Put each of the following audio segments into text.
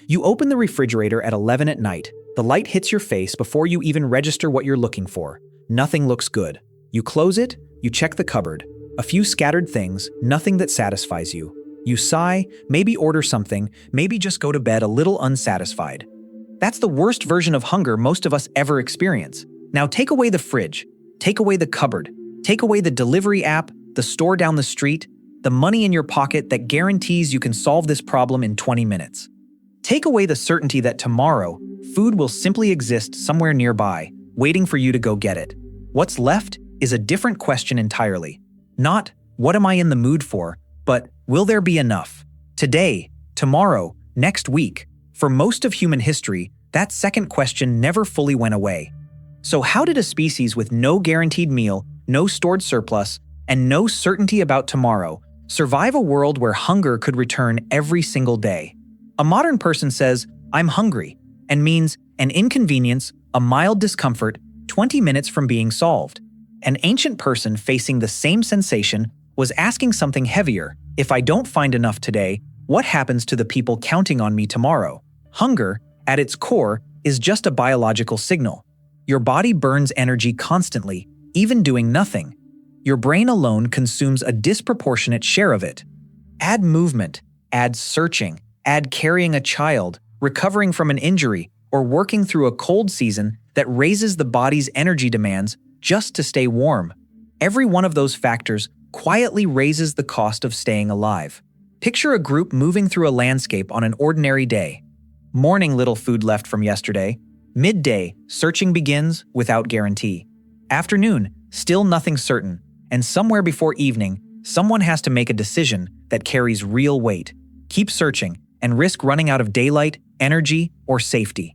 You open the refrigerator at 11 at night. The light hits your face before you even register what you're looking for. Nothing looks good. You close it, you check the cupboard. A few scattered things, nothing that satisfies you. You sigh, maybe order something, maybe just go to bed a little unsatisfied. That's the worst version of hunger most of us ever experience. Now take away the fridge, take away the cupboard, take away the delivery app, the store down the street, the money in your pocket that guarantees you can solve this problem in 20 minutes. Take away the certainty that tomorrow, food will simply exist somewhere nearby, waiting for you to go get it. What's left is a different question entirely. Not, what am I in the mood for, but will there be enough? Today, tomorrow, next week. For most of human history, that second question never fully went away. So how did a species with no guaranteed meal, no stored surplus, and no certainty about tomorrow survive a world where hunger could return every single day? A modern person says, "I'm hungry," and means an inconvenience, a mild discomfort, 20 minutes from being solved. An ancient person facing the same sensation was asking something heavier. If I don't find enough today, what happens to the people counting on me tomorrow? Hunger, at its core, is just a biological signal. Your body burns energy constantly, even doing nothing. Your brain alone consumes a disproportionate share of it. Add movement, add searching, add carrying a child, recovering from an injury, or working through a cold season that raises the body's energy demands just to stay warm. Every one of those factors quietly raises the cost of staying alive. Picture a group moving through a landscape on an ordinary day. Morning, little food left from yesterday. Midday, searching begins without guarantee. Afternoon, still nothing certain. And somewhere before evening, someone has to make a decision that carries real weight. Keep searching and risk running out of daylight, energy, or safety.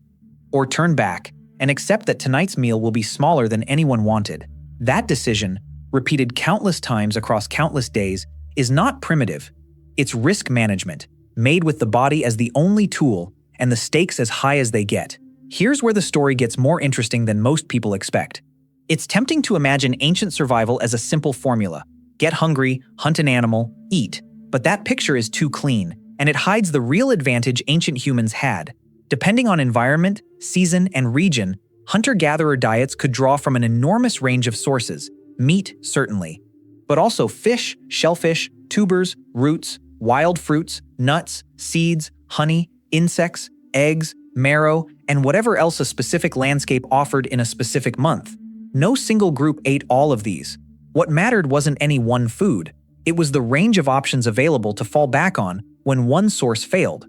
Or turn back and accept that tonight's meal will be smaller than anyone wanted. That decision, repeated countless times across countless days, is not primitive. It's risk management, made with the body as the only tool and the stakes as high as they get. Here's where the story gets more interesting than most people expect. It's tempting to imagine ancient survival as a simple formula. Get hungry, hunt an animal, eat. But that picture is too clean, and it hides the real advantage ancient humans had. Depending on environment, season, and region, hunter-gatherer diets could draw from an enormous range of sources. Meat, certainly. But also fish, shellfish, tubers, roots, wild fruits, nuts, seeds, honey, insects, eggs, marrow, and whatever else a specific landscape offered in a specific month. No single group ate all of these. What mattered wasn't any one food. It was the range of options available to fall back on when one source failed.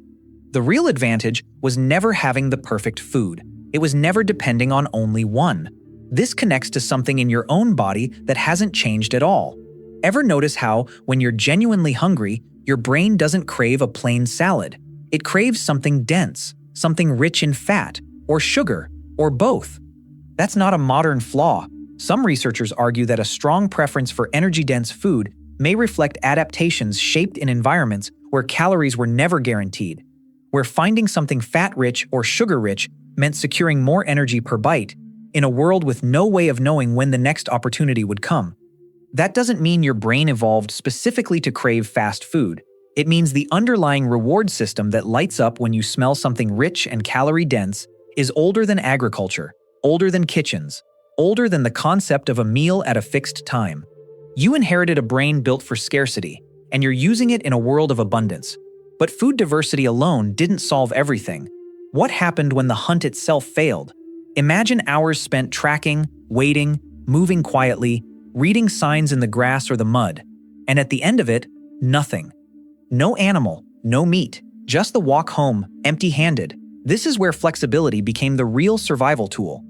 The real advantage was never having the perfect food. It was never depending on only one. This connects to something in your own body that hasn't changed at all. Ever notice how, when you're genuinely hungry, your brain doesn't crave a plain salad? It craves something dense, something rich in fat, or sugar, or both. That's not a modern flaw. Some researchers argue that a strong preference for energy-dense food may reflect adaptations shaped in environments where calories were never guaranteed, where finding something fat-rich or sugar-rich meant securing more energy per bite, in a world with no way of knowing when the next opportunity would come. That doesn't mean your brain evolved specifically to crave fast food. It means the underlying reward system that lights up when you smell something rich and calorie-dense is older than agriculture, older than kitchens, older than the concept of a meal at a fixed time. You inherited a brain built for scarcity, and you're using it in a world of abundance. But food diversity alone didn't solve everything. What happened when the hunt itself failed? Imagine hours spent tracking, waiting, moving quietly, reading signs in the grass or the mud, and at the end of it, nothing. No animal, no meat, just the walk home, empty-handed. This is where flexibility became the real survival tool.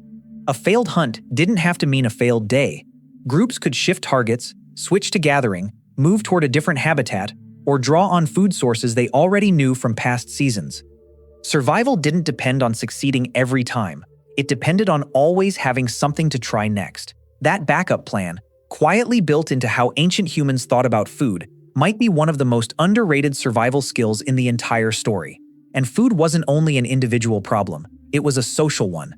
A failed hunt didn't have to mean a failed day. Groups could shift targets, switch to gathering, move toward a different habitat, or draw on food sources they already knew from past seasons. Survival didn't depend on succeeding every time. It depended on always having something to try next. That backup plan, quietly built into how ancient humans thought about food, might be one of the most underrated survival skills in the entire story. And food wasn't only an individual problem, it was a social one.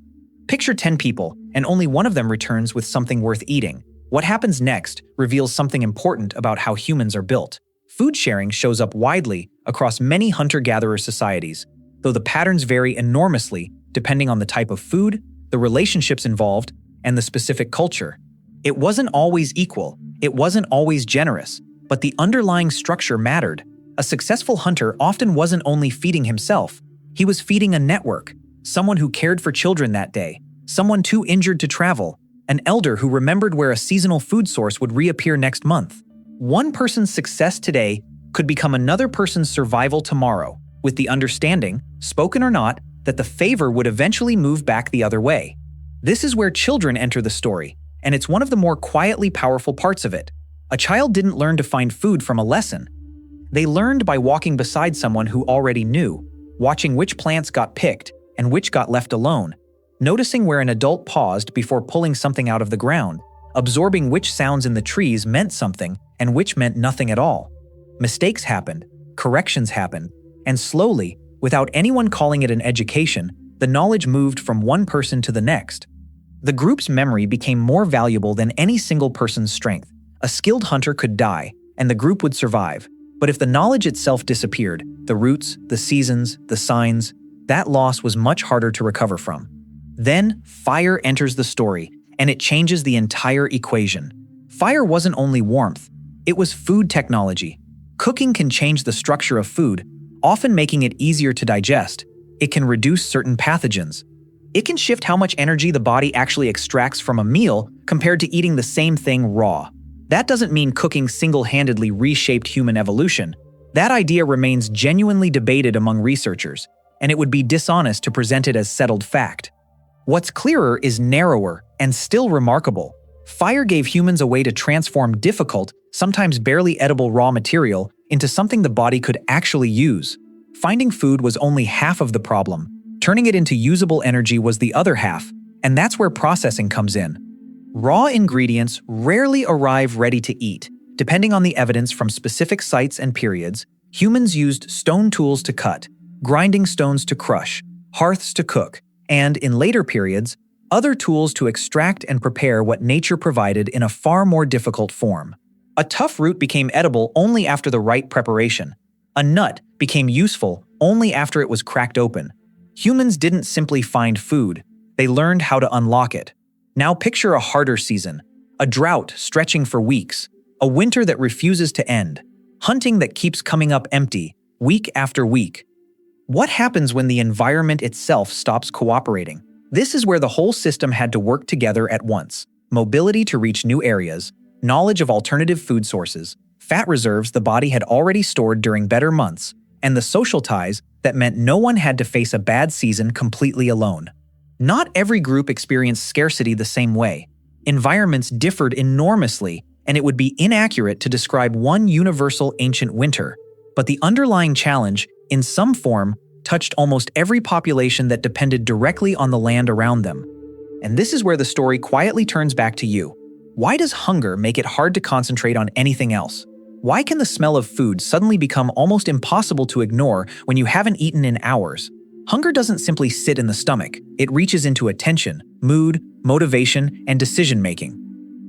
Picture 10 people, and only one of them returns with something worth eating. What happens next reveals something important about how humans are built. Food sharing shows up widely across many hunter-gatherer societies. though the patterns vary enormously depending on the type of food, the relationships involved, and the specific culture. It wasn't always equal, it wasn't always generous, but the underlying structure mattered. A successful hunter often wasn't only feeding himself, he was feeding a network, someone who cared for children that day, someone too injured to travel, an elder who remembered where a seasonal food source would reappear next month. One person's success today could become another person's survival tomorrow, with the understanding, spoken or not, that the favor would eventually move back the other way. This is where children enter the story, and it's one of the more quietly powerful parts of it. A child didn't learn to find food from a lesson. They learned by walking beside someone who already knew, watching which plants got picked and which got left alone, noticing where an adult paused before pulling something out of the ground, absorbing which sounds in the trees meant something and which meant nothing at all. Mistakes happened, corrections happened, and slowly, without anyone calling it an education, the knowledge moved from one person to the next. The group's memory became more valuable than any single person's strength. A skilled hunter could die, and the group would survive. But if the knowledge itself disappeared, the routes, the seasons, the signs, that loss was much harder to recover from. Then, fire enters the story, and it changes the entire equation. Fire wasn't only warmth, it was food technology. Cooking can change the structure of food, often making it easier to digest. It can reduce certain pathogens. It can shift how much energy the body actually extracts from a meal compared to eating the same thing raw. That doesn't mean cooking single-handedly reshaped human evolution. That idea remains genuinely debated among researchers, and it would be dishonest to present it as settled fact. What's clearer is narrower and still remarkable. Fire gave humans a way to transform difficult, sometimes barely edible raw material into something the body could actually use. Finding food was only half of the problem. Turning it into usable energy was the other half, and that's where processing comes in. Raw ingredients rarely arrive ready to eat. Depending on the evidence from specific sites and periods, humans used stone tools to cut, grinding stones to crush, hearths to cook, and, in later periods, other tools to extract and prepare what nature provided in a far more difficult form. A tough root became edible only after the right preparation. A nut became useful only after it was cracked open. Humans didn't simply find food, they learned how to unlock it. Now picture a harder season, a drought stretching for weeks, a winter that refuses to end, hunting that keeps coming up empty, week after week. What happens when the environment itself stops cooperating? This is where the whole system had to work together at once. Mobility to reach new areas, knowledge of alternative food sources, fat reserves the body had already stored during better months, and the social ties that meant no one had to face a bad season completely alone. Not every group experienced scarcity the same way. Environments differed enormously, and it would be inaccurate to describe one universal ancient winter. But the underlying challenge, in some form, touched almost every population that depended directly on the land around them. And this is where the story quietly turns back to you. Why does hunger make it hard to concentrate on anything else? Why can the smell of food suddenly become almost impossible to ignore when you haven't eaten in hours? Hunger doesn't simply sit in the stomach. It reaches into attention, mood, motivation, and decision-making.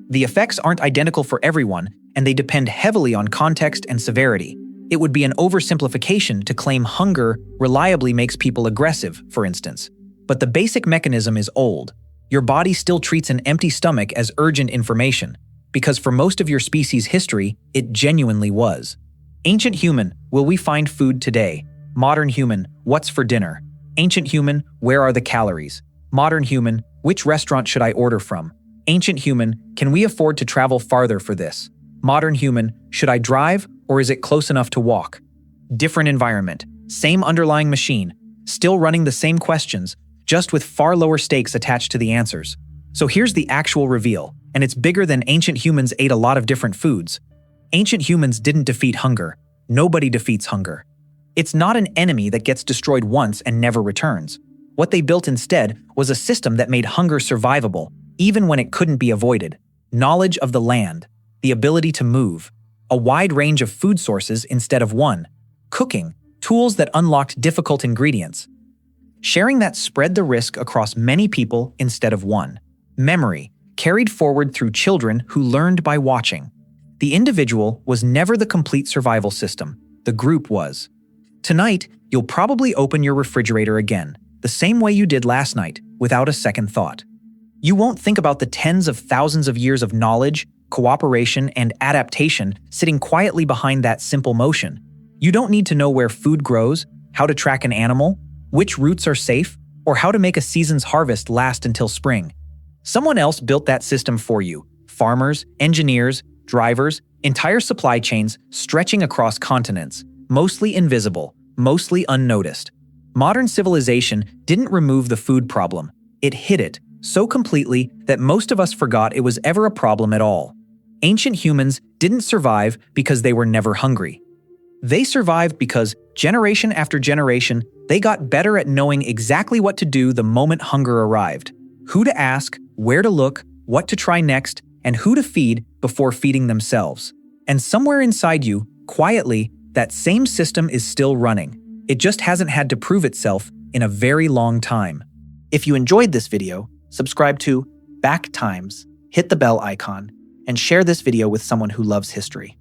The effects aren't identical for everyone, and they depend heavily on context and severity. It would be an oversimplification to claim hunger reliably makes people aggressive, for instance. But the basic mechanism is old. Your body still treats an empty stomach as urgent information, because for most of your species' history, it genuinely was. Ancient human, will we find food today? Modern human, what's for dinner? Ancient human, where are the calories? Modern human, which restaurant should I order from? Ancient human, can we afford to travel farther for this? Modern human, should I drive or is it close enough to walk? Different environment, same underlying machine, still running the same questions, just with far lower stakes attached to the answers. So here's the actual reveal, and it's bigger than ancient humans ate a lot of different foods. Ancient humans didn't defeat hunger. Nobody defeats hunger. It's not an enemy that gets destroyed once and never returns. What they built instead was a system that made hunger survivable, even when it couldn't be avoided. Knowledge of the land, the ability to move, a wide range of food sources instead of one, cooking, tools that unlocked difficult ingredients. Sharing that spread the risk across many people instead of one. Memory, carried forward through children who learned by watching. The individual was never the complete survival system, the group was. Tonight, you'll probably open your refrigerator again, the same way you did last night, without a second thought. You won't think about the tens of thousands of years of knowledge, cooperation, and adaptation sitting quietly behind that simple motion. You don't need to know where food grows, how to track an animal, which routes are safe, or how to make a season's harvest last until spring. Someone else built that system for you. Farmers, engineers, drivers, entire supply chains stretching across continents, mostly invisible, mostly unnoticed. Modern civilization didn't remove the food problem. It hid it so completely that most of us forgot it was ever a problem at all. Ancient humans didn't survive because they were never hungry. They survived because, generation after generation, they got better at knowing exactly what to do the moment hunger arrived. Who to ask, where to look, what to try next, and who to feed before feeding themselves. And somewhere inside you, quietly, that same system is still running. It just hasn't had to prove itself in a very long time. If you enjoyed this video, subscribe to BackTimes, hit the bell icon, and share this video with someone who loves history.